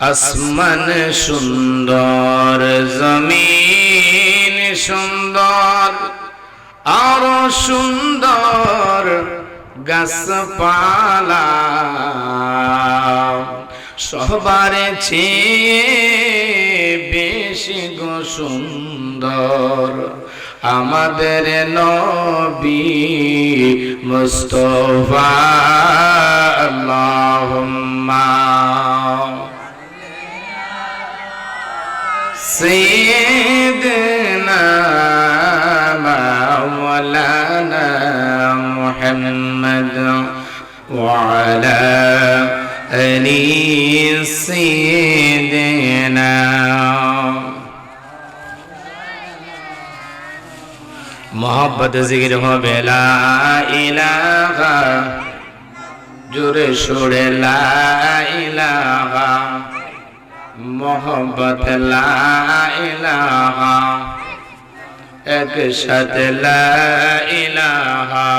আসমান সুন্দর, জমিন সুন্দর, আরো সুন্দর গাছপালা, সবার চেয়ে বেশি গো সুন্দর আমাদের নবী মুস্তাফা। আল্লাহুম্মা সাইয়্যিদিনা মাওলানা মুহাম্মদ ওয়া আলা আলি সাইয়্যিদিনা। मोहब्बत जिक्र হবে লা ইলাহা, জোরে সোরে লা ইলাহা, मोहब्बत লা ইলাহা, একসাথে লা ইলাহা,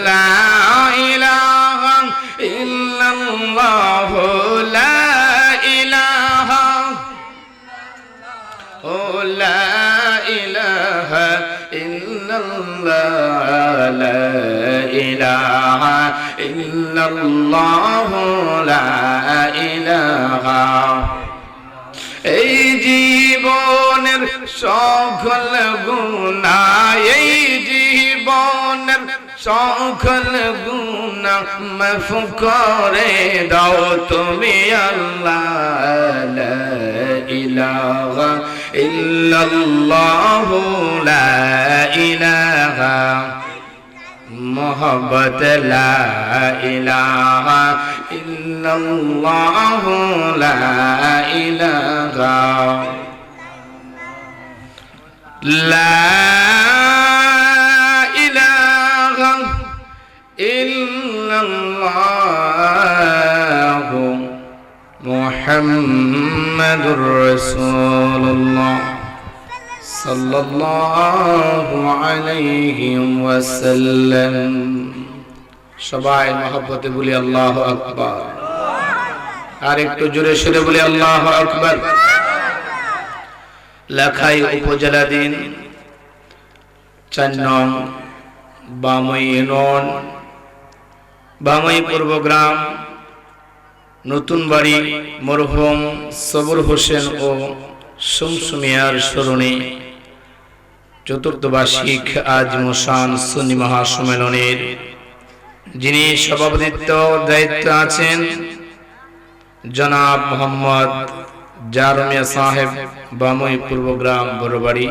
লা ইলাহা ইল্লাল্লাহু লা ইলাহা, ও লা ইলাহা ইল্লাল্লাহ, লা ইলাহা ইল্লাল্লাহ, লা ইলাহা। এই জীবনের সকল গুনাহ, এই জীবনের সকল গুনাহ মাফ করে দাও তুমি আল্লাহ। লা ইলাহা ইল্লাল্লাহ, লা ইলাহা, মোহব্বত লা ইলাহা ইল্লাল্লাহ, লা ইলাহা, লা ইলাহা ইল্লাল্লাহ মুহাম্মাদুর রাসূলুল্লাহ সাল্লাল্লাহু আলাইহি ওয়াসাল্লাম। সবাই মহব্বতে বলি আল্লাহু আকবার, আর একটু জোরে সুরে বলি আল্লাহু আকবার। লাখাই উপজেলাধীন 4 নং বামই ইউনিয়ন, বামই পূর্ব গ্রাম, নতুন বাড়ি, মরহুম সবুর হোসেন ও সুমসুমিয়ার স্মরণে চতুর্থ বার্ষিক আজ মুসান সুন্নি মহাসম্মেলনের যিনি সভাপতিত্ব দায়িত্ব আছেন জনাব মোহাম্মদ জারমিয়া সাহেব, বামই পূর্বগ্রাম বড়বাড়ি।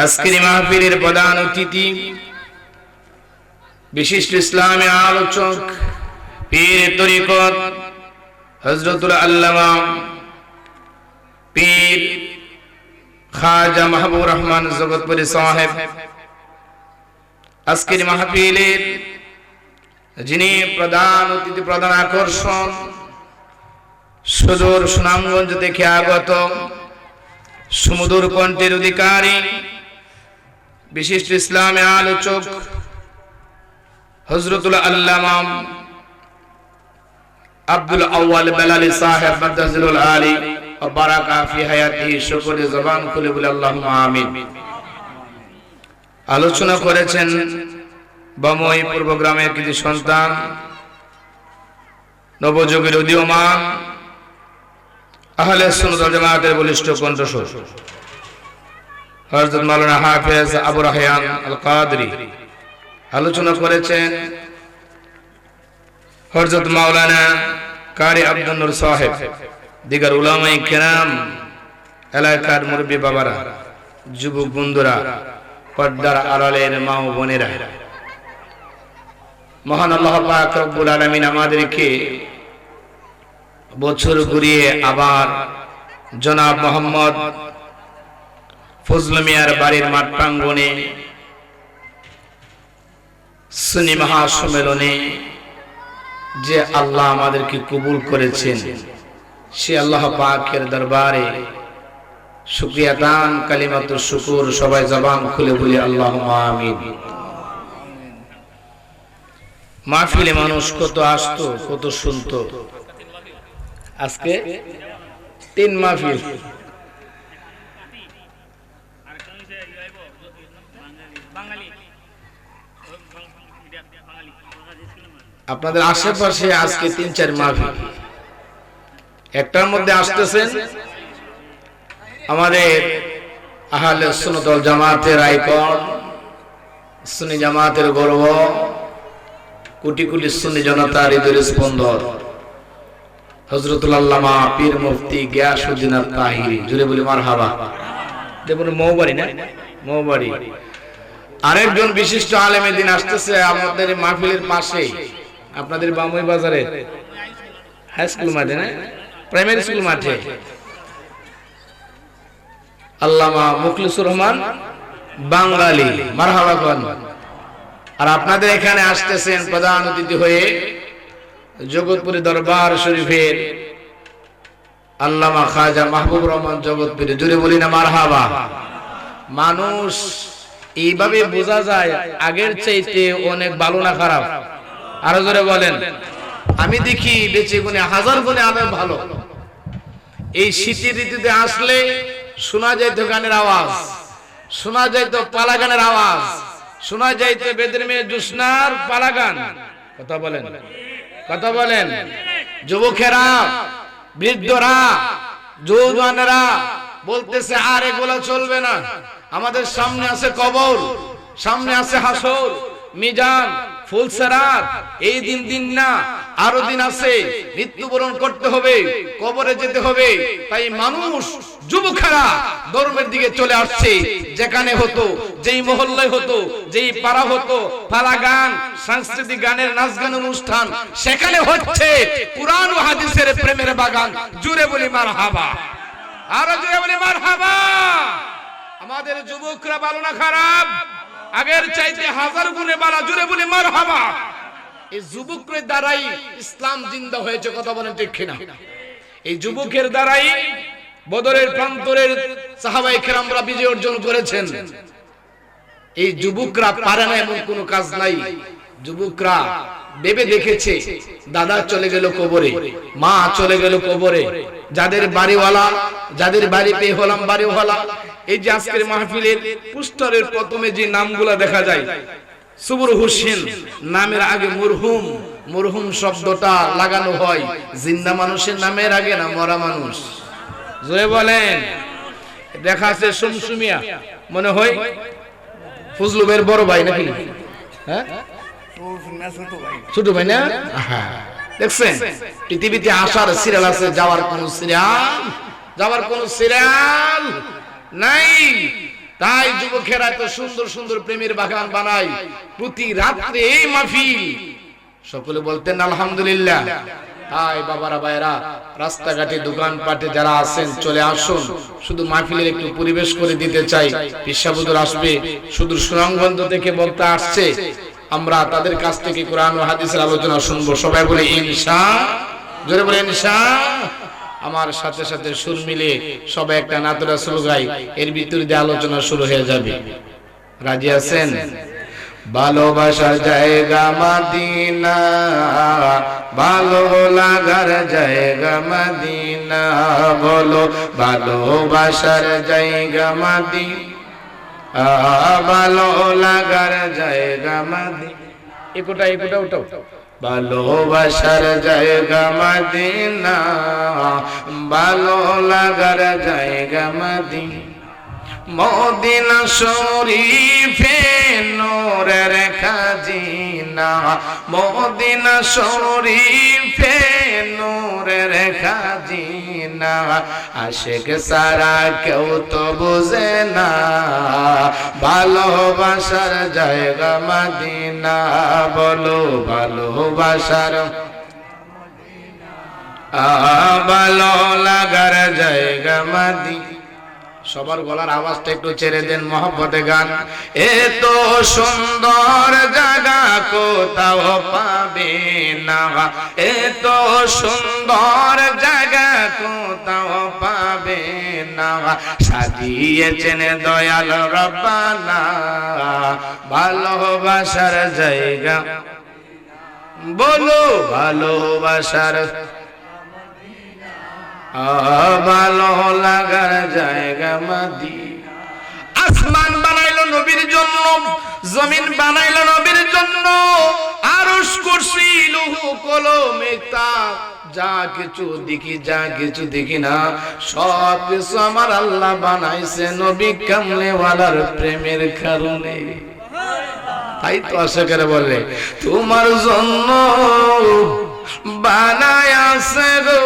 আজকের মাহফিলের প্রধান অতিথি বিশিষ্ট ইসলামী আলোচক, পীর তরিকত হযরতুল আল্লামা পীর খাজা মাহবুবুর রহমান জগৎপুরী সাহেব। আজকের মাহফিলের যিনি প্রধান অতিথি, প্রধান আকর্ষণ, সুদূর সুনামগঞ্জ থেকে আগত সুমধুর কণ্ঠের অধিকারী বিশিষ্ট ইসলামী আলোচক হযরতুল আল্লামা আব্দুল আউয়াল বেলালী সাহেব মাদ্দাজিলুল আলী ও বারাকা ফি হায়াতি। সকলে জবান খুলে বলে আল্লাহুম্মা আমিন। আলোচনা করেছেন বামই পূর্বগ্রামের কিছু সন্তান, নবযুগের উদীয়মান আহলে সুন্নাত ওয়াল জামাতের বলিষ্ঠ কণ্ঠস্বর হযরত মাওলানা হাফেজ আবু রায়হান আল কাদরি। আলোচনা করেছেন হযরত মাওলানা কারি আব্দুল নূর সাহেব। দিগার উলামায়ে কেরাম, এলাকার মুরব্বী বাবারা, যুবক বন্ধুরা, পর্দার আড়ালের মা ও বোনেরা, মহান আল্লাহ পাক রব্বুল আলামিন আমাদেরকে বছর ঘুরিয়ে আবার জনাব মোহাম্মদ ফজল মিয়ার বাড়ির মাঠ প্রাঙ্গণে সুন্নি মহাসম্মেলনে যে আল্লাহ আমাদেরকে কবুল করেছেন, সে আল্লাহ পাকের দরবারে শুকরিয়া দান কালিমাতুশ শুকুর। সবাই জবান খুলে বলি আল্লাহুম্মা আমিন। মাহফিলে মানুষ কত আসতো, কত শুনতো, আজকে 3 মাহফিল। আপনাদের আশেপাশে আজকে 3-4 মাহফিল, একটার মধ্যে আসতেছেন আমাদের আহলে সুন্নাত ওয়াল জামাতের আইকন, সুন্নি জামাতের গর্ব, কোটি কোটি সুন্নি জনতার হৃদয়ের স্পন্দন হযরতুল আল্লামা পীর মুফতি গিয়াসউদ্দিন আত-তাহিরি। জোরে বলি মারহাবা। দেখুন মৌবাড়ি না, মৌবাড়ি। আরেকজন বিশিষ্ট আলেমে দিন আসতেছে আমাদের মাহফিলের পাশে, আপনাদের বামুই বাজারে হাই স্কুল মাঠে না, প্রাইমারি স্কুল মাঠে, আল্লামা মুখলিসুর রহমান বাঙালি। মারহাবা কোন। আর আপনাদের এখানে আসতেছেন প্রধান অতিথি হয়ে জগৎপুরি দরবার শরীফের আল্লামা খাজা মাহবুব রহমান জগৎপুরি। জোরে বলি না মারহাবা। মানুষ এইভাবে বোঝা যায় আগের চাইতে অনেক ভালো না খারাপ? আরো জোরে বলেন। আমি দেখি বেঁচে গুণে হাজার গুণে আরো ভালো। এই শীতের ঋতুতে আসলে শোনা যাইতো গানের আওয়াজ, শোনা যাইতো পালা গানের আওয়াজ, শোনা যাইতো বেদের মেয়ে জোসনার পালা গান। কথা বলেন, কথা বলেন। যুবকেরা, বৃদ্ধরা, জওয়ানেরা বলতেছে আর এগুলো চলবে না, আমাদের সামনে আছে কবর, সামনে আছে হাসর, মিজান, ফুলসেরাত। এই দিন না, আরো দিন আছে, মৃত্যুবরণ করতে হবে, কবরে যেতে হবে। তাই মানুষ, যুবকেরা ধর্মের দিকে চলে আসছে। যেখানে হতো, যেই মহল্লায় হতো, যেই পাড়া হতো, পালা গান, সাংস্কৃতিক গানের নাচ গান অনুষ্ঠান, সেখানে হচ্ছে কুরআন ও হাদিসের প্রেমের বাগান। জুড়ে বলি মারহাবা, আরো জুড়ে বলি মারহাবা। আমাদের যুবকরা ভালো না খারাপ? আগের চাইতে হাজার গুণে বাড়া। জুড়ে বলি মারহাবা। এই যুবকের দ্বারাই ইসলাম জিন্দা হয়েছে। কথা বলেন ঠিক কিনা? এই যুবকের দ্বারাই বদরের প্রান্তরের সাহাবায়ে কেরামরা বিজয় অর্জন করেছেন। এই যুবকরা পারে না এমন কোনো কাজ নাই। যুবকরা ভেবে দেখেছে, দাদা চলে গেল কবরে, মা চলে গেল কবরে, যাদের বাড়িওয়ালা, যাদের বাড়ি পেয়ে হলাম বাড়িওয়ালা। এই যে আজকের মাহফিলের পোস্টারের প্রথমে যে নামগুলা দেখা যায়, সুবুর হোসেন নামের আগে মরহুম, মরহুম শব্দটা লাগানো হয় জিন্দা মানুষের নামের আগে না মরা মানুষ? জয় বলেন। দেখা আছে সুমসুমিয়া, মনে হয় ফজলু ভাইয়ের বড় ভাই নাকি? হ্যাঁ, ছোট ভাই না? দেখছেন পৃথিবীতে আসার সিরিয়াল আছে, যাওয়ার কোন সিরিয়াল, যাওয়ার কোন সিরিয়াল নাই। তাই যুবকেরা এত সুন্দর সুন্দর প্রেমের বাগান বানায় প্রতি রাত্রে এই মাহফিল। সকলে বলতেন আলহামদুলিল্লাহ। তাই বাবারা ভাইরা, রাস্তাঘাটে দোকানপাটে যারা আছেন চলে আসুন। শুধু মাহফিলের একটু পরিবেশ করে দিতে চাই। পিসাবুদুর আসবে, শুধু সুনামগঞ্জ থেকে বক্তা আসছে, আমরা তাদের কাছ থেকে কোরআন ও হাদিসের আলোচনা শুনবো। সবাই বলে ইনশাআল্লাহ। জোরে বলে ইনশাআল্লাহ। আমার সাথে সাথে সুর মিলে সবাই একটা নাত রাসূল গাই, এর ভিতর দিয়ে আলোচনা শুরু হয়ে যাবে। রাজি আছেন? ভালোবাসার জায়গা মদিনা, ভালো লাগার জায়গা মদিনা, বলো ভালোবাসার জায়গা মদিনা, ভালো লাগার জায়গা মদিনা। একুটা একুটা উঠাও। ভালোবাসার জায়গা মদিনা, ভালো লাগার জায়গা মদিনা, মদিনা শরীফে নূরের খাজিনা, মদিনা শরীফে নূরের খাজিনা, আশিক সারা কেউ তো বুঝে না, ভালোবাসার জায়গা মদিনা, বলো ভালোবাসার ভালো লাগার জায়গা মদিনা। সবার গলার আওয়াজটা একটু ছেড়ে দেন, মহব্বতে গান। এত সুন্দর জায়গা কোথাও পাবে না, এত সুন্দর জায়গা কোথাও পাবে না, সাজিয়েছেন দয়াল রব্বানা, ভালোবাসার জায়গা, বলো ভালোবাসার ভালো লাগার জায়গা মাদিনা। আসমান বানাইলো নবীর জন্য, জমিন বানাইলো নবীর জন্য, আরশ কুরসি লৌহ কলম কিতাব যা কিছু দেখি যা কিছু দেখি না সব কিছু আমার আল্লাহ বানাইছে নবী কামলেওয়ালার প্রেমের কারণে। তাই তো আশিকেরা বলে তোমার জন্য বানাইছে গো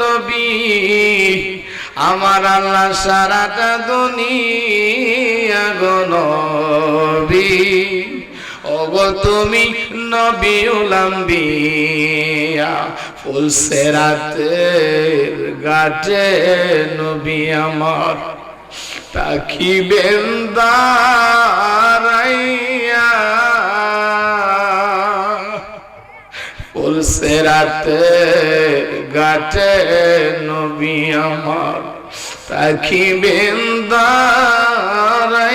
নবী আমার আল্লাহ সারাটা দুনিয়া গো নবী। ওগো তুমি নবীউল আম্বিয়া ফুলসেরাতের ঘাটে নবী আমার তাকিবেন দাঁড়াইয়া। ফুলসেরাতের ঘাটে নবী আমার তাকিবেন দাঁড়াইয়া।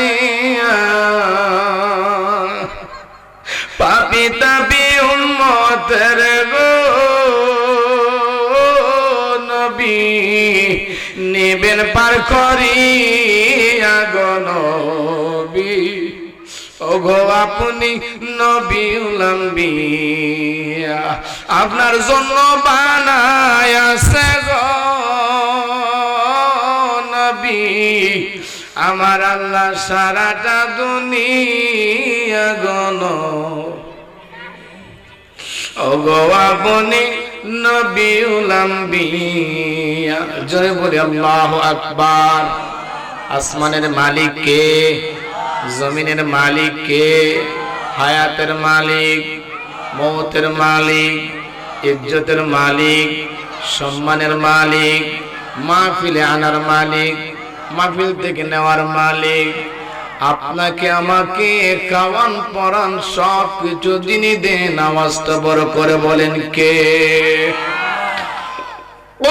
পাপী তাপী উম্মতের গো নবী নেবেন পার করিয়া গো নবী। ওগো আপনি নবীউল আম্বিয়া আপনার জন্য বানাইছে গো নবী আমার আল্লাহ সারাটা দুনিয়া গণ। ওগো আপনি নবীউল আম্বিয়া। জোরে বলি আল্লাহু আকবার। আসমানের মালিক কে? জমিনের মালিক কে? হায়াতের মালিক, মৌতের মালিক, ইজ্জতের মালিক, সম্মানের মালিক, মাহফিলে আনার মালিক, মাহফিল থেকে নেওয়ার মালিক, আপনাকে আমাকে খাওয়ান পরান সব কিছু যিনি দেন। আওয়াজটা বড় করে বলেন কে?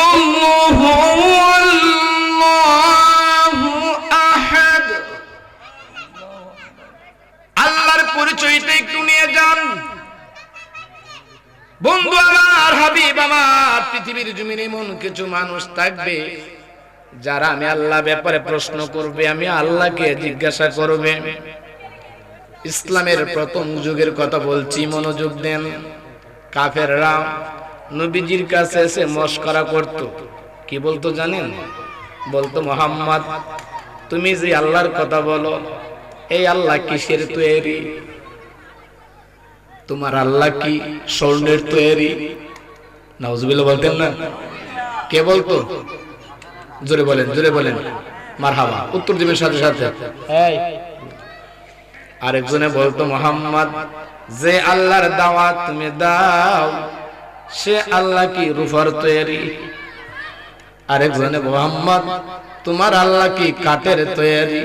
আল্লাহু আল্লাহু আহাদ। আল্লাহর পরিচয়টা একটু নিয়ে যান বন্ধু আমার, হাবিব আমার। পৃথিবীর জমিনে এমন কিছু মানুষ থাকবে যারা আমি আল্লাহ ব্যাপারে প্রশ্ন করবে, আমি আল্লাহকে জিজ্ঞাসা করবে। ইসলামের প্রথম যুগের কথা বলছি, মনোযোগ দেন। কাফেররা নবীজির কাছে এসে মশকরা করত। কি বলতো জানেন? বলতো মুহাম্মদ তুমি যে আল্লাহর কথা বলো, এই আল্লাহ কিসের তৈরি? তোমার আল্লাহ কি স্বর্ণের তৈরি? নাউজুবিল্লাহ বলতেন না? কে বলতো? জোরে বলেন, জোরে বলেন মারহাবা। উত্তর দিবেন সাথে সাথে। আরেকজনে বলতো মুহাম্মদ যে আল্লাহর দাওয়াত তুমি দাও সে আল্লাহ কি রূপার তৈরি? আরেকজনে মুহাম্মদ তোমার আল্লাহ কি কাঠের তৈরি?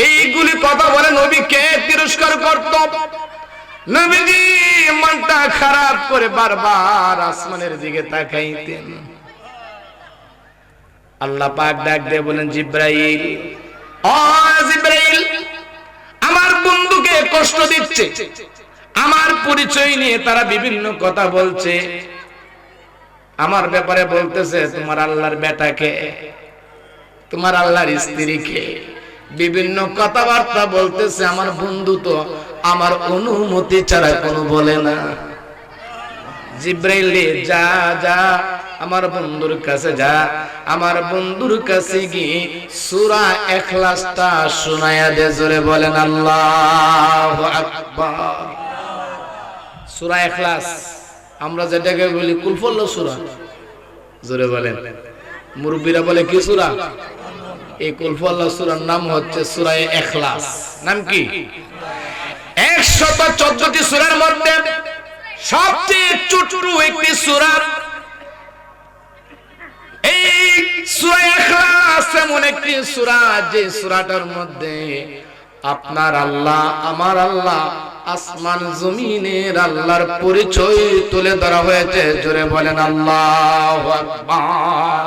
এইগুলি কথা বলে নবীকে তিরস্কার করত। নবীজি মনটা খারাপ করে বারবার আসমানের দিকে তাকাইতেন। আল্লাহ পাক ডাক দিয়ে বলেন জিব্রাইল, ও জিব্রাইল আমার বন্ধুকে কষ্ট দিচ্ছে, আমার পরিচয় নিয়ে তারা বিভিন্ন কথা বলছে, আমার ব্যাপারে বলতেছে তোমার আল্লাহর বেটাকে, তোমার আল্লাহর স্ত্রীকে, বিভিন্ন কথাবার্তা বলতেছে। আমার বন্ধু তো আমার অনুমতি ছাড়া কোনো বলে না। জিব্রাইল যা যা আমার বন্ধুর কাছে যা, আমার বন্ধুর কাছে গিয়ে সূরা ইখলাসটা শোনায়া দে। জোরে বলেন আল্লাহু আকবার। সূরা ইখলাস আমরা যেটাকে বলি কুল ফল্লাহ সূরা, জোরে বলেন। মুরব্বিরা বলে কি সূরা? এই কুল ফল্লাহ সূরার নাম হচ্ছে সূরা ইখলাস। নাম কি? 114টি সূরার মধ্যে সবচেয়ে ছোট একটি সূরা এই সূরা ইখলাস। এমন একটি সূরা যে সূরাটার মধ্যে আপনার আল্লাহ, আমার আল্লাহ, আসমান জমিনের আল্লাহর পরিচয় তুলে ধরা হয়েছে। জোরে বলেন আল্লাহু আকবার।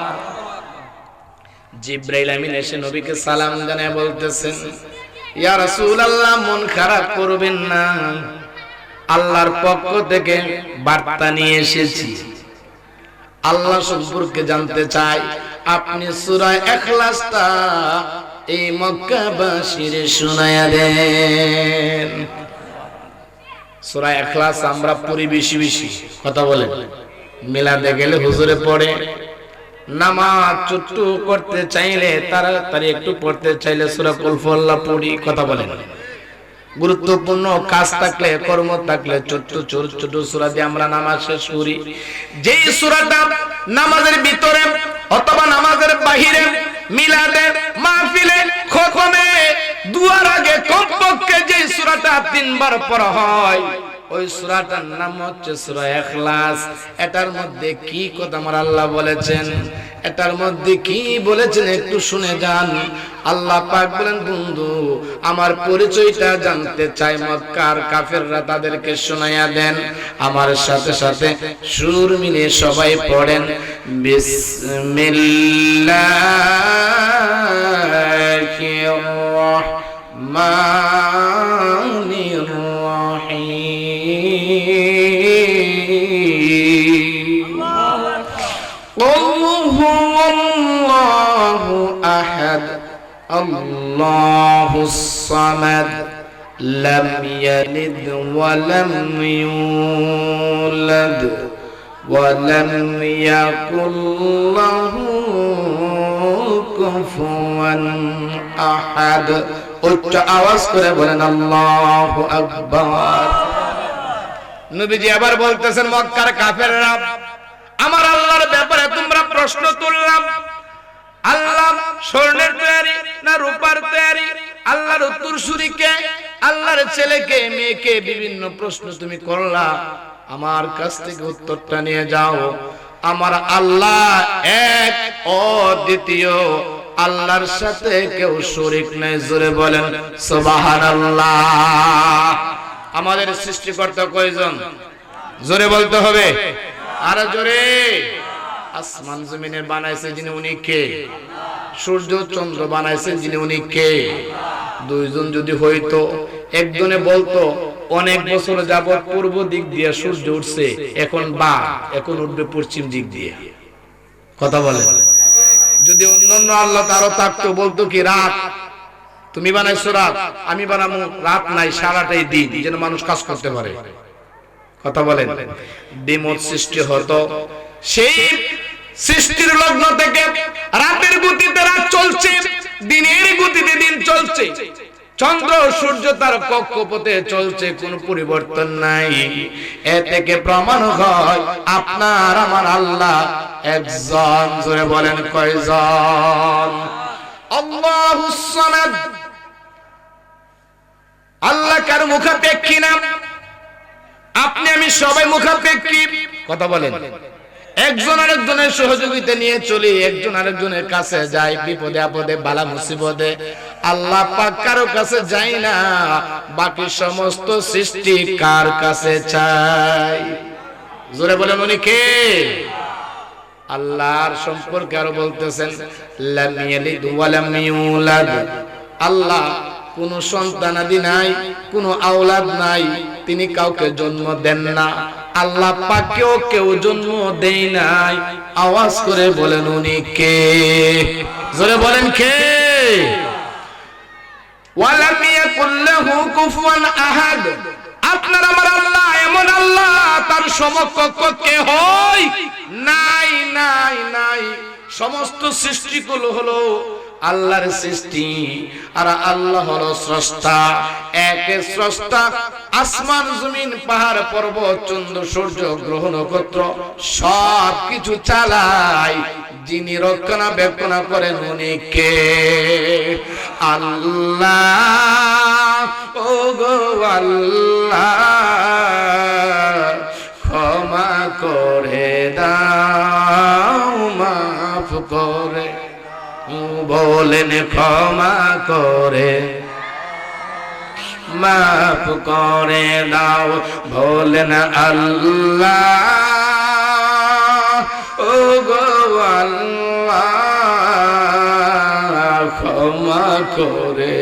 জিব্রাইল আমিন এসে নবীকে সালাম জানায় বলতেছেন, ইয়া রাসূলুল্লাহ মন খারাপ করবেন না, আল্লাহর পক্ষ থেকে বার্তা নিয়ে এসেছি। আল্লাহ সম্পর্কে জানতে চাই, আপনি সূরা ইখলাসটা এই মক্কাবাসীর শোনায়া দেন। সূরা ইখলাস আমরা পড়ি বেশি বেশি, কথা বলেন। মিলাদে গেলে হুজুরে পড়ে, নামাজ ছোট্ট করতে চাইলে তাড়াতাড়ি একটু পড়তে চাইলে সূরা কুল হুয়াল্লাহ পড়ি, কথা বলেন। গুরুত্বপূর্ণ কাজ থাকলে, কর্ম থাকলে ছোট্ট ছোট ছোট সূরা দিয়ে আমরা নামাজ শেষ করি। যেই সূরাটা নামাজের ভিতরে অথবা নামাজের বাহিরে, মিলাদে, মাহফিলে, খতমে, দুয়ার আগে কমপক্ষে যেই সূরাটা 3 বার পড়া হয়, ওই সূরাটার নাম হচ্ছে সূরা ইখলাস। এটার মধ্যে কি কথা আমার আল্লাহ বলেছেন, এটার মধ্যে কি বলেছেন একটু শুনে যান। আল্লাহ পাক বলেন, বন্ধু আমার পরিচয়টা জানতে চাই, মক্কার কাফেররা তাদেরকে শোনায়া দেন। আমার সাথে সাথে সুর মিলিয়ে সবাই পড়েন, বিসমিল্লাহির রাহমানির রাহিম। আল্লাহু আহাদ আল্লাহুস সামাদ লাম ইয়ালিদ ওয়া লাম ইউলাদ ওয়া লাম ইয়াকুল লাহু কুফুয়ান আহাদ। উচ্চ আওয়াজ করে বলেন আল্লাহু আকবার। নবীজি আবার বলতেছেন, মক্কার কাফেররা আমার আল্লাহর ব্যাপারে তোমরা প্রশ্ন তুললাম, আল্লাহ স্বর্ণের তৈরি না রূপার তৈরি, আল্লাহর উত্তরসূরিকে, আল্লাহর ছেলেকে, মেয়েকে, বিভিন্ন প্রশ্ন তুমি করলা, আমার কাছ থেকে উত্তরটা নিয়ে যাও। আমার আল্লাহ এক অদ্বিতীয়, আল্লাহর সাথে কেউ শরীক নাই। জোরে বলেন সুবহানাল্লাহ। আমাদের সৃষ্টিকর্তা কয়জন? জোরে বলতে হবে, আর জোরে। আসমান জমিনে বানাইছে যিনি, উনি কে? সূর্য চন্দ্র বানাইছেন যিনি, উনি কে? দুইজন যদি হইতো, একজনে বলতো অনেক বছর যাবত পূর্ব দিক দিয়ে সূর্য উঠছে, এখন এখন উঠবে পশ্চিম দিক দিয়ে, কথা বলেন। যদি অন্যান্য আল্লাহ তারও থাকতো, বলতো কি রাত, তুমি বানাইছো রাত, আমি বানাবো রাত নাই, সারাটাই দিন, যেন মানুষ কাজ করতে পারে, কথা বলেন। দ্বিমত সৃষ্টি হতো। সেই সৃষ্টির লগ্ন থেকে রাতের গতিতে রাত চলছে, দিনের গতিতে দিন চলছে, চন্দ্র সূর্য তার কক্ষপথে চলছে, কোনো পরিবর্তন নাই। এ থেকে প্রমাণ হয় আপনার আমার আল্লাহ একজন। জোরে বলেন কয়জন? আল্লাহুস সামাদ। আল্লাহ কার মুখাপেক্ষী না, আপনি আমি সবাই মুখাপেক্ষী, কথা বলেন। একজন আরেকজনের সহযোগিতা নিয়ে চলি, একজন আরেকজনের কাছে যাই বিপদে আপদে, বালা মুসিবতে। আল্লাহ পাক কারো কাছে যায় না, বাকি সমস্ত সৃষ্টি কার কাছে চাই? জোরে বলেন উনি কে? আল্লাহর সম্পর্কে আরো বলতেছেন, লাম ইয়ালিদ ওয়া লাম ইউলাদ। আল্লাহ কোন সন্তানাদি নাই, কোন আওলাদ নাই, তিনি কাউকে জন্ম দেন না। আল্লাহ পাককেও কেউ জন্ম দেয় নাই। আওয়াজ করে বলেন উনি কে? জোরে বলেন কে? ওয়ালাম ইয়াকুল লাহু কুফুয়ান আহাদ। আপনার আমার আল্লাহ এমন আল্লাহ, তার সমকক্ষ কে হয়? নাই নাই নাই। সমস্ত সৃষ্টিগুলো হলো আল্লাহর সৃষ্টি, আর আল্লাহ হলো স্রষ্টা, এক স্রষ্টা। আসমান জমিন পাহাড় পর্বত চন্দ্র সূর্য গ্রহ নক্ষত্র সব কিছু চালায়, যিনি রক্ষণাবেক্ষণ করেন উনি কে? আল্লাহ। ও গো আল্লাহ, ক্ষমা করে দাও, মাফ করে, বলেন ক্ষমা করে, মাফ করে দাও, বলেন আল্লাহ। ও গো আল্লাহ, ক্ষমা করে,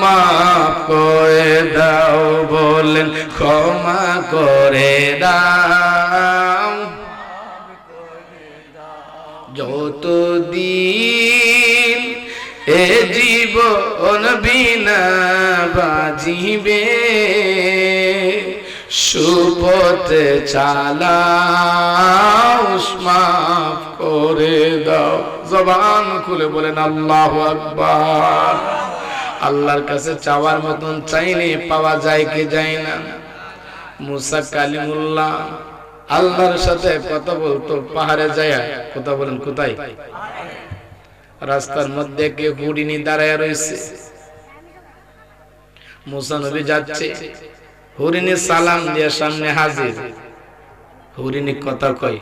মাফ করে দাও, বলেন ক্ষমা করে দাও। বাজিবে সুপথে চালাও মাফ করে দাও। জবান খুলে বলেন আল্লাহু আকবার। আল্লাহর কাছে চাওয়ার মতন চাইলে পাওয়া যায় কি যায় না? মুসা কালিমুল্লাহ আল্লাহর সাথে কথা বলতো পাহাড়ে যায়। কথা বলেন কোথায়? রাস্তার মধ্যে কে হরিণী দাঁড়ায় রয়েছে। মুসা নবী যাচ্ছে, হরিণী সালাম দিয়ে সামনে হাজির। হরিণী কথা কয়,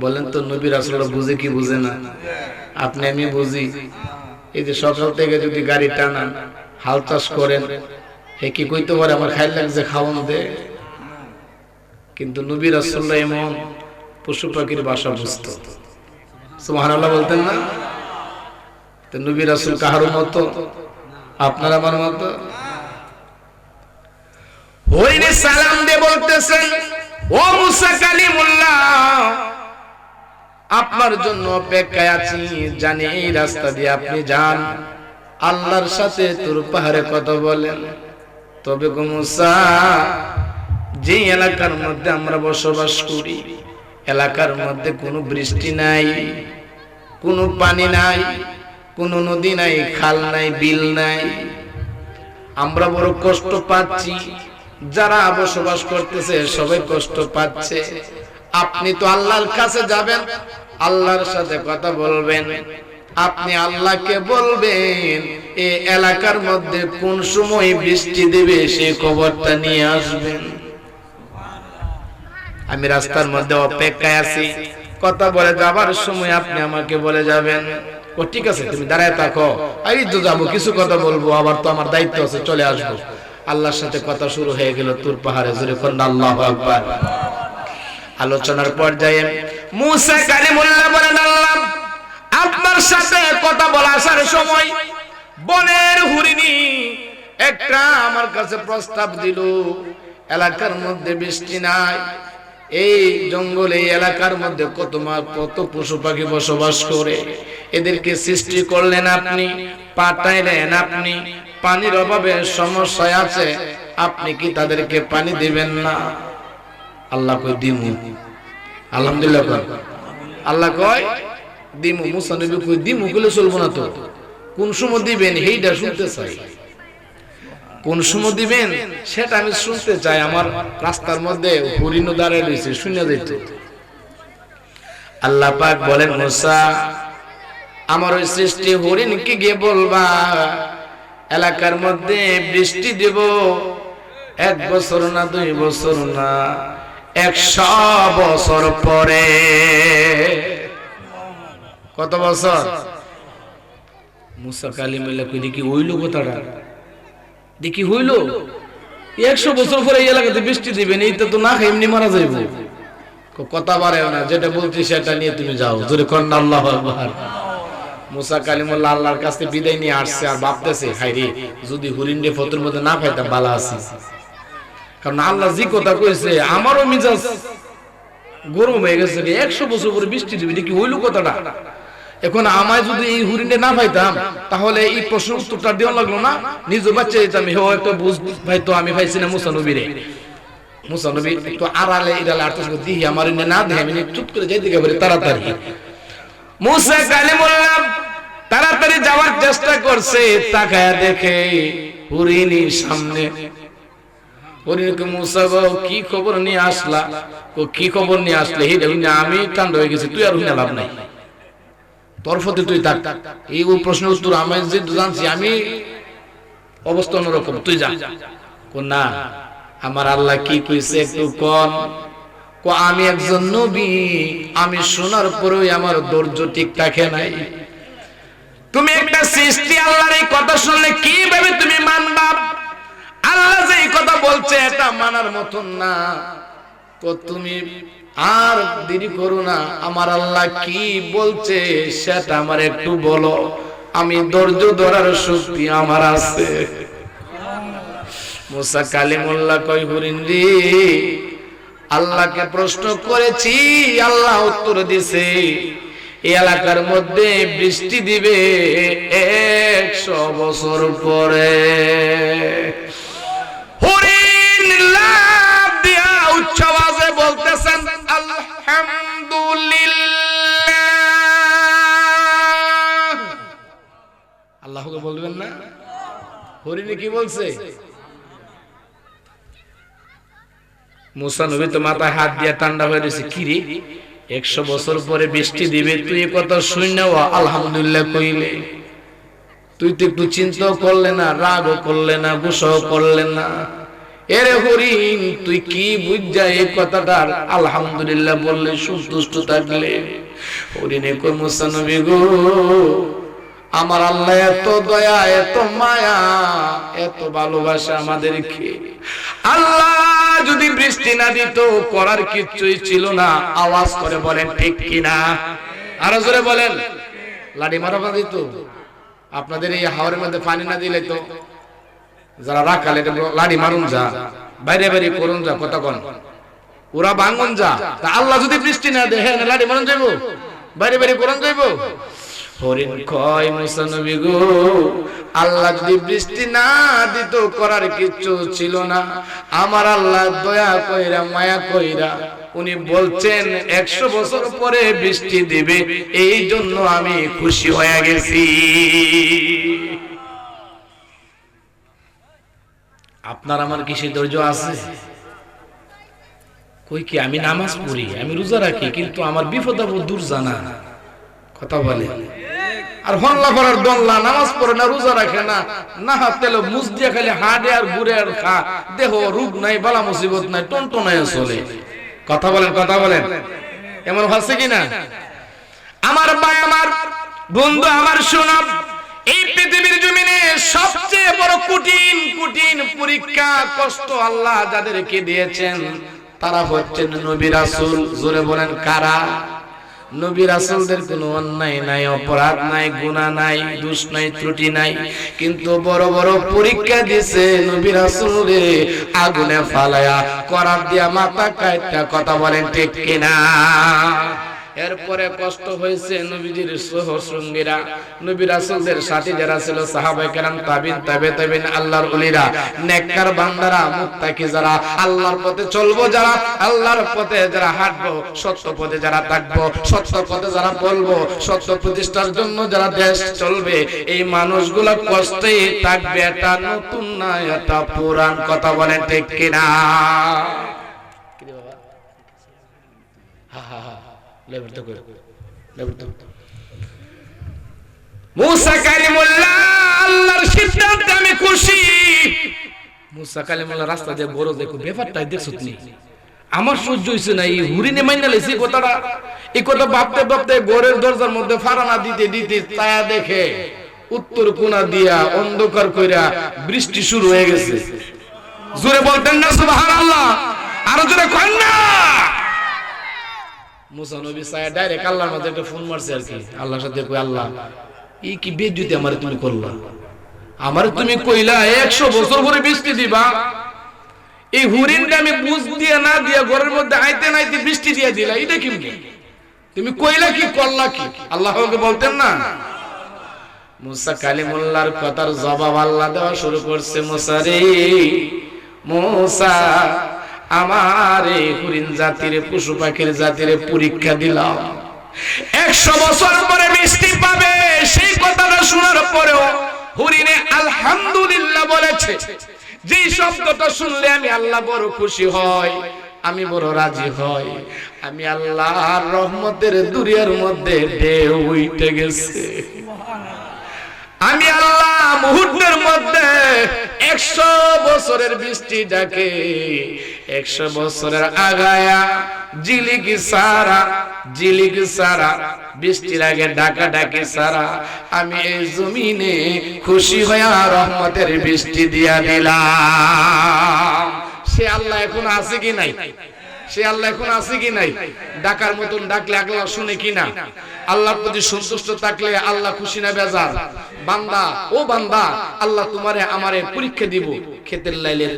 বলেন তো নবী রাসূলুল্লাহ বুঝে কি বুঝে না? আপনি আমি বুঝি। এই যে সকাল থেকে যদি গাড়ি টানান, হাল চাষ করেন, হে কি কইতে পারে আমার খাইল লাগছে খাওয়ান দে? কিন্তু নবী রাসূলুল্লাহ এমন পশু পাখির ভাষা বুঝতো। সুবহানাল্লাহ বলতেন না? তো নবী রাসূল কাহার মতো? আপনার আমার মতো? হরিণী সালাম দিয়ে বলতেছেন, ও মুসা কালিমুল্লাহ, আপনার জন্য অপেক্ষায় আছি। জানি এই রাস্তা দিয়ে আপনি যান, আল্লাহর সাথে তোর পাহাড়ে কথা বলেন। তবে গো মুসা, যে এলাকার মধ্যে আমরা বসবাস করি, এলাকার মধ্যে কোনো বৃষ্টি নাই, কোনো পানি নাই, কোনো নদী নাই, খাল নাই, বিল নাই। আমরা বড় কষ্ট পাচ্ছি, যারা বসবাস করতেছে সবাই কষ্ট পাচ্ছে। আপনি তো আল্লাহর কাছে যাবেন, আল্লাহর সাথে কথা বলবেন। আপনি আল্লাহকে বলবেন এই এলাকার মধ্যে কোন সময় বৃষ্টি দেবে সেই খবরটা নিয়ে আসবেন। আমি রাস্তার মধ্যে অপেক্ষায় আছি, কথা বলে যাবার সময় আপনি আমাকে বলে যাবেন। ও ঠিক আছে, তুমি দাঁড়ায় থাকো, আমি তো যাবো, কিছু কথা বলবো, আবার তো আমার দায়িত্ব আছে, চলে আসবো। আল্লাহর সাথে কথা শুরু হয়ে গেল তুর পাহাড়ে। জোরে কোন আল্লাহু আকবার। আলোচনার পর্যায়ে মুসা কালিমুল্লাহ বলেন, আল্লাহ আপনার সাথে কথা বলা আসার সময় বনের হরিণী একটা আমার কাছে প্রস্তাব দিল। এলাকার মধ্যে বৃষ্টি নাই, এই জঙ্গলে এলাকার মধ্যে কত পশু পাখি বসবাস করে, এদেরকে সৃষ্টি করলেন আপনি, পাঠাইলেন আপনি, পানির অভাবে সমস্যায় আছে, আপনি কি তাদেরকে পানি দিবেন না? আল্লাহ কয় দিমু। আলহামদুলিল্লাহ কয় আল্লাহ কয় দিমু। মুসা নবী কয় দিমু বলে চলবো না তো, কোন সময় দিবেন এইটা শুনতে চাই। কোন সময় দিবেন সেটা আমি শুনতে চাই। আমার রাস্তার মধ্যে হরিণ দাঁড়ায় রয়েছে, শুনে যেত। আল্লাহ পাক বলেন, মুসা আমার ওই সৃষ্টি হরিণকে গিয়ে বলবা এলাকার মধ্যে বৃষ্টি দেব, 1 বছর না 2 বছর না, 100 বছর পরে। কত বছর? মুসা কালিমুল্লাহ কই দেখি হইল কথাটা, দেখি হইল 100 বছর পরে এই এলাকাতে বৃষ্টি দিবেন, এইটা তো না খাই এমনি মারা যাইব। কথা বাড়াও না, যেটা বলছি সেটা নিয়ে তুমি যাও। জোরে কোন আল্লাহু আকবার। মুসা কালিমুল্লাহ আল্লাহর কাছে বিদায় নিয়ে আসছে, আর ভাবতেছে হায়রে যদি হরিণে ফতর মধ্যে না পাইতাম ভালো আছে। কারণ আল্লাহ যে কথা কইছে আমারও মিজাজ গরম হয়ে গেছে। 100 বছর পরে বৃষ্টি দিবে, দেখি হইল কথাটা। এখন আমায় যদি এই হরিণে না পাইতাম তাহলে এই প্রশ্ন উত্তরটা দেওয়া লাগলো না, নিজে বাচ্চা যেতাম। হেও একটা বুঝ ভাই তো আমি পাইছি না মুসা নবীরে। মুসা নবী একটু আড়ালে ইড়ালে আর্তস করে দিই, আমার না দেখে আমি চুপ করে যাই দিকে বলে তাড়াতাড়ি। মুসা কালিমুল্লাহ তাড়াতাড়ি যাওয়ার চেষ্টা করছে, তাকায়া দেখে হরিণীর সামনে। হরিণীকে মুসা গো কি খবর নিয়ে আসলা? ও কি খবর নিয়ে আসলে? আমি কাণ্ড হয়ে গেছি, তুই আর হইনা লাভ নাই, তোর ফতে তুই থাক। এই প্রশ্নের উত্তর আমি যে জানছি, আমি অবস্থা অন্যরকম, তুই যা। না আমার আল্লাহ কি কইছে একটু কোন? আমি একজন নবী, আমি শোনার পরেও আমার ধৈর্য ঠিক থাকে নাই। তুমি একটা সৃষ্টি, আল্লাহর এই কথা শুনলে কিভাবে তুমি মানবা? আল্লাহ যে এই কথা বলছে এটা মানার মতন না। তো তুমি আর দেরি করো না, আমার আল্লাহ কি বলছে সেটা আমার একটু বলো, আমি ধৈর্য ধরার শক্তি আমার আছে। মুসা কালিমুল্লাহ কয় হরিণ রে, আল্লাহকে প্রশ্ন করেছি, আল্লাহ উত্তর দিছে এই এলাকার মধ্যে বৃষ্টি দিবে 100 বছর পরে। হরিণে কি বলছে? মুসা নবী তো মাথায় হাত দিয়ে ঠান্ডা হয়ে গেছে, কি রে 100 বছর পরে বৃষ্টি দিবে, তুই এ কথা শুনে আলহামদুলিল্লাহ কইলে, তুই তো একটু চিন্তাও করলে না, রাগও করলে না, গুসাও করলে না। এরে হরিণ, তুই কি বুঝা এই কথাটার আলহামদুলিল্লাহ বললে, সন্তুষ্ট থাকলে? হরিণে কই, মুসা নবী গো, আমার আল্লাহ এত দয়া, এত মায়া, এত ভালোবাসা আমাদেরকে, আল্লাহ যদি বৃষ্টি না দিত করার কিছুই ছিল না। আওয়াজ করে বলেন ঠিক কিনা? আরো জোরে বলেন। লাঠি মারা দিত আপনাদের এই হাওরের মধ্যে পানি না দিলে তো যারা রাখালে লাঠি মারুন যা, বাইরে বাইরে করুন যা, কথা কন, ওরা ভাঙুন যা। তা আল্লাহ যদি বৃষ্টি না দেয়, হ্যাঁ লাঠি মারুন যাইব, বাইরে বাইরে করুন যাইব। হরিণ কয়, মুসা নবী গো, আল্লাহ যদি বৃষ্টি না দিত করার কিছু ছিল না। আমার আল্লাহ দয়া কইরা, মায়া কইরা উনি বলছেন 100 বছর পরে বৃষ্টি দিবে, এই জন্য আমি খুশি হয়ে গেছি। আপনার আমার কি সেই ধৈর্য আছে? কই কি আমি নামাজ পড়ি, আমি রোজা রাখি, কিন্তু আমার বিপদ আপদ দূর জানা, কথা বলে। আর হল্লা করার দল্লা, নামাজ পড়ে না, রোজা রাখে না, না তেল মুজ দিয়ে খালি হাড়ে আর ঘুরে আর খা, দেহ রূপ নাই, বালা মুসিবত নাই, টনটনায় চলে। কথা বলেন, কথা বলেন, এমন হচ্ছে কিনা? আমার ভাই, আমার বন্ধু, আমার শোনা, এই পৃথিবীর জমিনে সবচেয়ে বড় কঠিন কঠিন পরীক্ষা, কষ্ট আল্লাহ যাদেরকে দিয়েছেন তারা হচ্ছেন নবী রাসূল। জোরে বলেন কারা? নবী রাসূলদের কোনো অন্যায় নাই, অপরাধ নাই, গুনাহ নাই, দোষ নাই, ত্রুটি নাই, কিন্তু বড় বড় পরীক্ষা দিয়েছে নবী রাসূলরে আগুনে ফালায়া, করাত দিয়া মাথা কাইটা। কথা বলেন ঠিক কিনা? এরপরে কষ্ট হয়েছে নবীজির সহসঙ্গীরা, নবী রাসূলদের সাথী যারা ছিল, সাহাবায়ে কেরাম, তাবিন, তাবিন, আল্লাহর ওলিরা, নেককার বান্দারা, মুত্তাকি যারা, আল্লাহর পথে চলবো যারা, আল্লাহর পথে যারা হাঁটবো, সত্য পথে যারা থাকবো, সত্য পথে যারা বলবো, সত্য প্রতিষ্ঠার জন্য যারা দেশ চলবে, এই মানুষগুলা কষ্টেই থাকবে। এটা নতুন না, এটা পুরান। কথা বলেন ঠিক কিনা? মুসা কালিমুল্লাহ, আল্লাহর সিদ্ধান্তে আমি খুশি। মুসা কালিমুল্লাহ রাস্তা দিয়ে বড় দেখো, ব্যাপারটাই দেখছো তুমি, আমার সহ্য হইছে না। এই হুরিনে মাইনা লাইছে কথাটা, এই কথা ভাবতে ভাবতে ঘরের দরজার মধ্যে ফারানা দিতে দিতে ছায়া দেখে উত্তর কোণা দিয়া অন্ধকার কইরা বৃষ্টি শুরু হয়ে গেছে। জোরে বলতেন না সুবহানাল্লাহ? আরো জোরে কন না। মুসা নবী সায়া ডাইরেক্ট আল্লাহর মধ্যে একটা ফোন মারছে আর কি, আল্লাহর সাথে কই, আল্লাহ এই কি বেজ্জতি আমারে তুমি করলা, আমারে তুমি কইলা 100 বছর পরে বৃষ্টি দিবা, এই হুরিনটা আমি বুঝ দিয়া না দিয়া ঘরের মধ্যে আইতে নাইতে বৃষ্টি দিয়া দিলা, এটা কি তুমি কইলা, কি করলা কি? আল্লাহকে বলতেন না? মুসা কালিমুল্লাহর কথার জবাব আল্লাহ দেওয়া শুরু করছে। মুসা রে, মুসা, আমার এই হরিণ জাতির, পশু পাখির জাতির পরীক্ষা দিলাম, 100 বছর পরে বৃষ্টি পাবে। সেই কথাটা শোনার পরেও হরিণে আলহামদুলিল্লাহ বলেছে। যে শব্দটা শুনলে আমি আল্লাহ বড় খুশি হই, আমি বড় রাজি হই। আমি আল্লাহর রহমতের দুনিয়ার মধ্যে ঢেউ উঠে গেছে। আমি আল্লাহ মুহূর্তের মধ্যে 100 বছরের বৃষ্টি ডাকে 100 বছরের আগায়া জিলিক সারা বৃষ্টির আগে ডাকা ডাকি সারা আমি এই জমিনে খুশি হয়ে রহমতের বৃষ্টি দিয়া দিলাম। সে আল্লাহ এখন আছে কি নাই? সে আল্লাহ এখন আছে কি নাই? ডাকার মতন ডাকলে আল্লাহ শুনে কিনা? আল্লাহর প্রতি সন্তুষ্ট থাকলে আল্লাহ খুশি না বেজার? বান্দা, ও বান্দা, আল্লাহ তোমারে আমারে পরীক্ষা দিব, ক্ষেতের লাইলের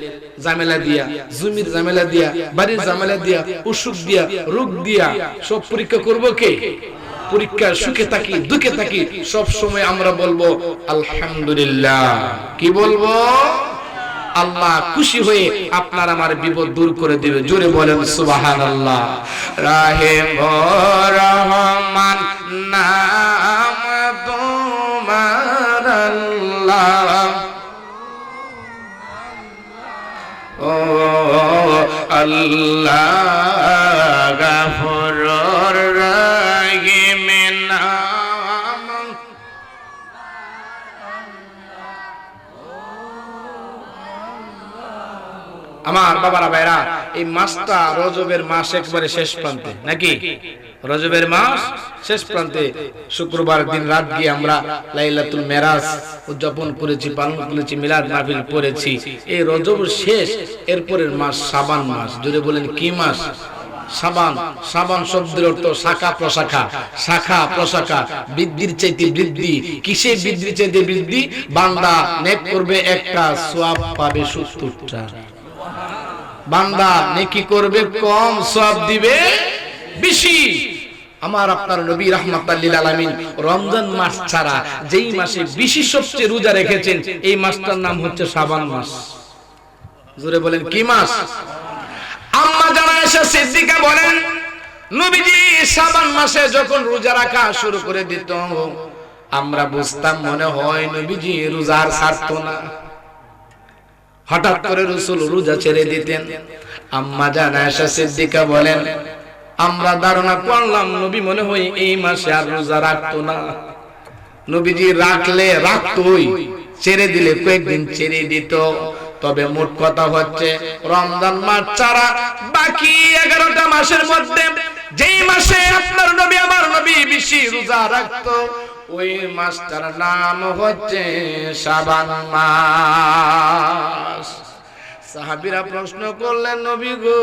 ঝামেলা দিয়া, জমির ঝামেলা দিয়া, বাড়ির ঝামেলা দিয়া, অসুখ দিয়া, রোগ দিয়া, সব পরীক্ষা করব কে? পরীক্ষার সুখে থাকি দুঃখে থাকি সব সময় আমরা বলবো আলহামদুলিল্লাহ। কি বলবো? আল্লাহ খুশি হয়ে আপনার আমার বিপদ দূর করে দিবে। জোরে বলেন সুবহানাল্লাহ। রাহিম রহমান নাম তোমার আল্লাহ, আল্লাহ গফুরুর রহিম নাম। আমার বাবারা ভাইরা, এই মাসটা রজবের মাস একবারে শেষ প্রান্তে, নাকি? রজবের মাস শেষ প্রান্তে শুক্রবার দিন রাত গিয়ে আমরা লাইলাতুল মেরাজ উদযাপন করেছি, পালন করেছি, মিলাদ মাহফিল পড়েছি। এই রজব শেষ, এরপরের মাস শাবান মাস। জোরে বলেন কি মাস? শাবান। শাবান শব্দের অর্থ শাখা প্রশাখা, শাখা প্রশাখা, বৃদ্ধির চাইতে বৃদ্ধি। কিসে বৃদ্ধির চাইতে বৃদ্ধি? বান্দা নেক করবে একটা, সওয়াব পাবে 70টা। বান্দা নেকি করবে কম, সওয়াব দিবে বেশি। আমার আপনার নবী রাহমাতুল লিল আলামিন রমজান মাস ছাড়া যেই মাসে বেশি সবচেয়ে রোজা রেখেছেন, এই মাসটার নাম হচ্ছে শাবান মাস। জোরে বলেন কি মাস? আম্মা জানা আয়েশা সিদ্দিকা বলেন, নবীজি শাবান মাসে যখন রোজা রাখা শুরু করে দিত, আমরা বুঝতাম মনে হয় নবীজি রোজা আর ছাড়তো না। হঠাৎ করে রাসূল রোজা ছেড়ে দিতেন। আম্মা জানা আয়েশা সিদ্দিকা বলেন, আমরা ধারণা করলাম নবী মনে হয় এই মাসে আর রোজা রাখতো না। নবীজি রাখলে রাখতোই, ছেড়ে দিলে কয়েকদিন ছেড়ে দিত। তবে মোট কথা হচ্ছে রমজান মাস ছাড়া বাকি 11টা মাসের মধ্যে যেই মাসে আপনার নবী আমার নবী বেশি রোজা রাখতো, ওই মাসটার নাম হচ্ছে শাবান মাস। সাহাবীরা প্রশ্ন করলেন, নবী গো,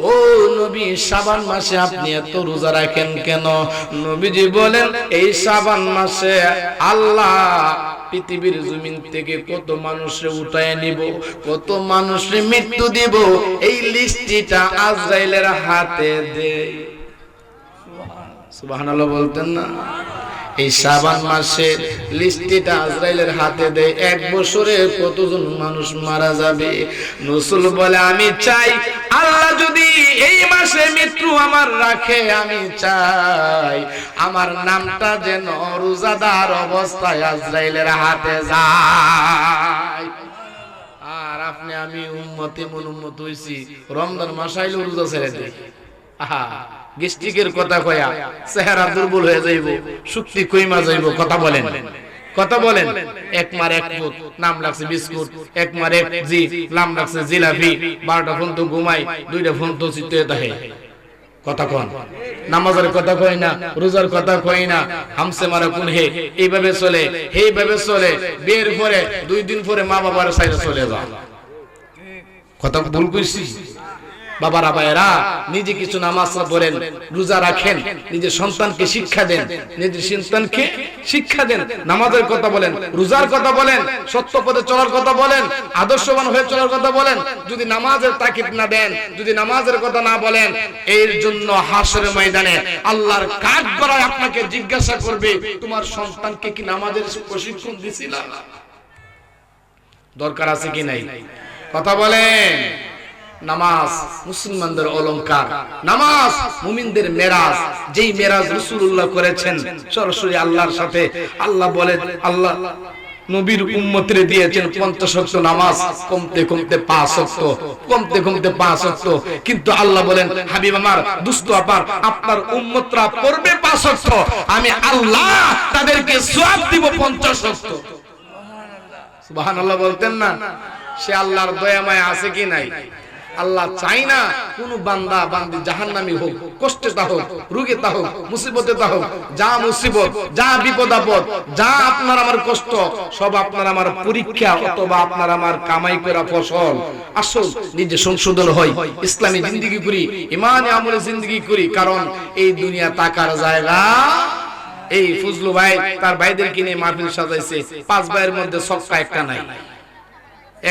ও নবী, শাবান মাসে আপনি এত রোজা রাখেন কেন? নবীজি বলেন, এই শাবান মাসে আল্লাহ পৃথিবীর জমিন থেকে কত মানুষকে উঠায় নিব, কত মানুষকে মৃত্যু দিব, এই লিস্টটা আজরাইলের হাতে দেয়। সুবহানাল্লাহ বলতেন না? এই শাবান মাসের লিস্টটা আজরাইলের হাতে দেয়। 1 বছরে কতজন মানুষ মারা যাবে। রাসূল বলে, আমি চাই আল্লাহ যদি এই মাসে মৃত্যু আমার রাখে, আমি চাই আমার নামটা যেন রোজাদার অবস্থায় আজরাইলের হাতে যায়। আর আপনি আমি উম্মতে মন উম্মত হইছি, রমজান মাস আইলে রোজা ছেড়ে দেই। আহা, গেস্টিকের কথা কয়া চেহারা দুর্বল হয়ে যাইব, শক্তি কইমা যাইব। কথা বলেন, কথা বলেন। এক মার এক পুত, নাম লাগছে বিস্কুট। এক মার এক জি, নাম লাগছে জিলাপি। 12টা ফোন তো ঘুমাই, 2টা ফোন তো চিত্তে থাকে। কথা কন, নামাজের কথা কই না, রোজার কথা কই না, হামসে মারা কোন হে, এইভাবে চলে, এইভাবে চলে। বের পরে 2 দিন পরে মা বাবার সাইডে চলে যা। কথা ভুল কইছি? বাবারা ভাইরা, নিজে কিছু নামাজ পড়েন, রোজা রাখেন, নিজের সন্তানকে শিক্ষা দেন, নিজের সন্তানকে শিক্ষা দেন। নামাজের কথা বলেন, রোজার কথা বলেন, সত্য পথে চলার কথা বলেন, আদর্শবান হয়ে চলার কথা বলেন। যদি নামাজের তাকিদ না দেন, যদি নামাজের কথা না বলেন, এর জন্য হাসরের ময়দানে আল্লাহর কাঠগড়ায় আপনাকে জিজ্ঞাসা করবে, তোমার সন্তানকে কি নামাজের প্রশিক্ষণ দিছিলা? দরকার আছে কি নাই? কথা বলেন। নামাজ মুসলমানদের অলংকার, নামাজ মুমিনদের মেরাজ। যেই মেরাজ রাসূলুল্লাহ করেছেন সরাসরি আল্লাহর সাথে। আল্লাহ বলেন, আল্লাহ নবীর উম্মতরে দিয়েছেন 50 ওয়াক্ত নামাজ, কমতে কমতে 5 ওয়াক্ত, কমতে কমতে 5 ওয়াক্ত। কিন্তু আল্লাহ বলেন, হাবিব আমার, দুস্থ আপার, আপনার উম্মতরা পড়বে 5 ওয়াক্ত, আমি আল্লাহ তাদেরকে সওয়াব দিব 50 ওয়াক্ত। সুবহানাল্লাহ বলতেন না? সে আল্লাহর দয়া মায়া আছে কি নাই? আল্লাহ চাই না কোন বান্দা বান্দি জাহান্নামী হোক, কষ্টে তা হোক, রোগে তা হোক, মুসিবতে তা হোক। যা মুসিবত, যা বিপদ আপদ, যা আপনার আমার কষ্ট, সব আপনার আমার পরীক্ষা অথবা আপনার আমার কামাই করা ফসল। আসল নিজে সংশোধন হয়, ইসলামী জিন্দেগি করি, ইমানে আমলে জিন্দেগি করি। কারণ এই দুনিয়া টাকার জায়গা। এই ফজলু ভাই তার ভাইদের কিনে মাহফিল সাজাইছে, 5 ভাইয়ের মধ্যে সবটা একটা নাই,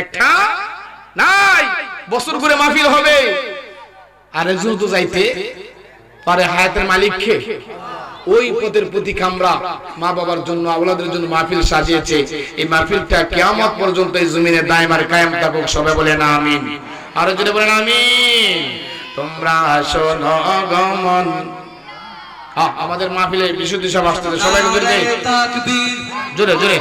একটা নাই। বছর করে মাহফিল হবে, আর একজন তো যাইতে পারে হায়াতের মালিককে। ওই পথের প্রতীক আমরা মা বাবার জন্য, আওলাদের জন্য মাহফিল সাজিয়েছে। এই মাহফিলটা কিয়ামত পর্যন্ত এই জমিনে দায়েম আর কায়েম থাকুক। সবাই বলেন আমিন। আর যদি বলেন আমিন। তোমরা শোনো গমন, আমাদের মাহফিলে বিশুদ্ধি সব আসতেছে, সবাই জোরে জোরে।